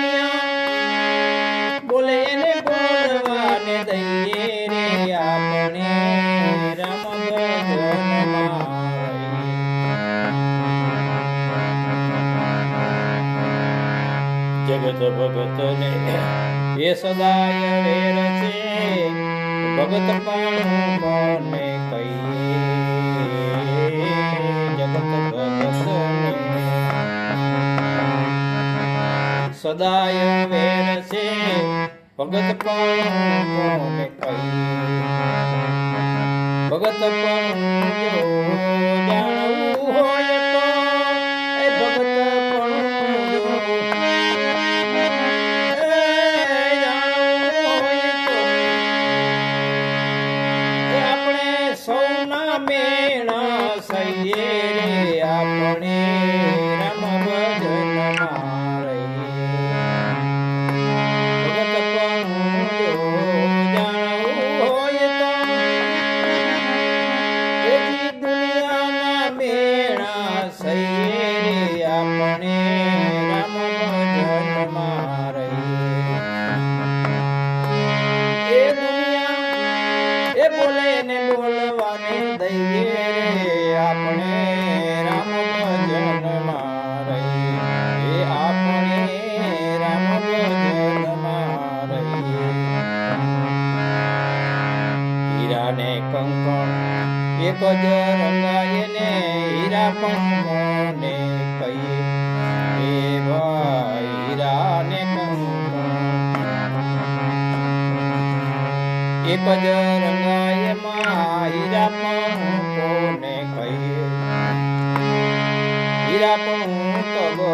દુનિયા બોલે એને બોલવાને દઈએ રે આપણે રામ જગત ભગત ને એ સદાય વેર છે ભગત પણ કોને કહીએ જગત ભગત સદાય વેર છે ભગત પણ કોને કહીએ ભગત પણ જો જાણવું હોય તો એ ભગત પણ જો જાણવું હોય તો આપણે સૌના મેણા સહીએ રે આપણે રામ ભજનમાં બોલે ને બોલવાને દઈએ રે આપણે રામ ભજનમાં રહીએ આપણે રામ ભજનમાં રહીએ હીરા ને કંકણ એક જ રંગાય ને હીરા પણ મોને કહીએ એ ભાઈ હીરા ને એક જ રંગાય માં હીરા પણ કોને કહીએ હીરા પણ તો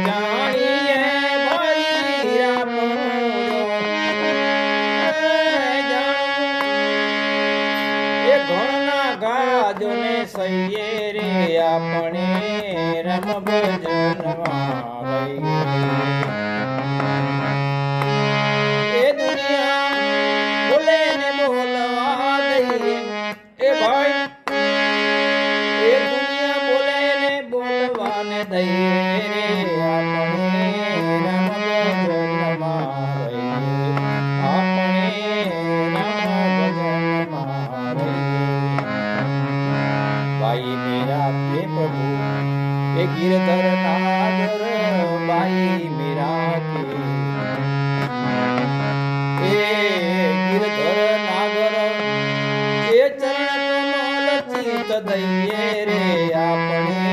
જાણીએ ભાઈ હીરા પણ એ ઘણા ગાજો ને સહીએ રે આપણે રામ ભજનમાં રહીએ એ દુનિયા બોલે ને બોલવા દઈએ એ ભાઈ એ દુનિયા બોલે ને બોલવાને દઈએ રે આપણે રામ ભજનમાં રહીએ આપણે રામ ભજનમાં રહીએ ભાઈ મેરા હે પ્રભુ એ ગિરધર નાગર ભાઈ મેરા કે ગિરધર નાગર એ ચરણ કમલ ચિત દઈએ રે આપણે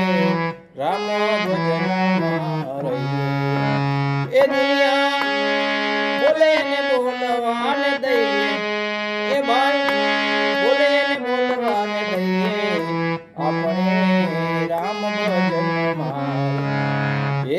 રામ ભજનમાં રહીએ એ દુનિયા બોલે ને બોલવાને દઈએ એ ભાઈ બોલે ને બોલવાને દઈએ આપણે રામ ભજનમાં એ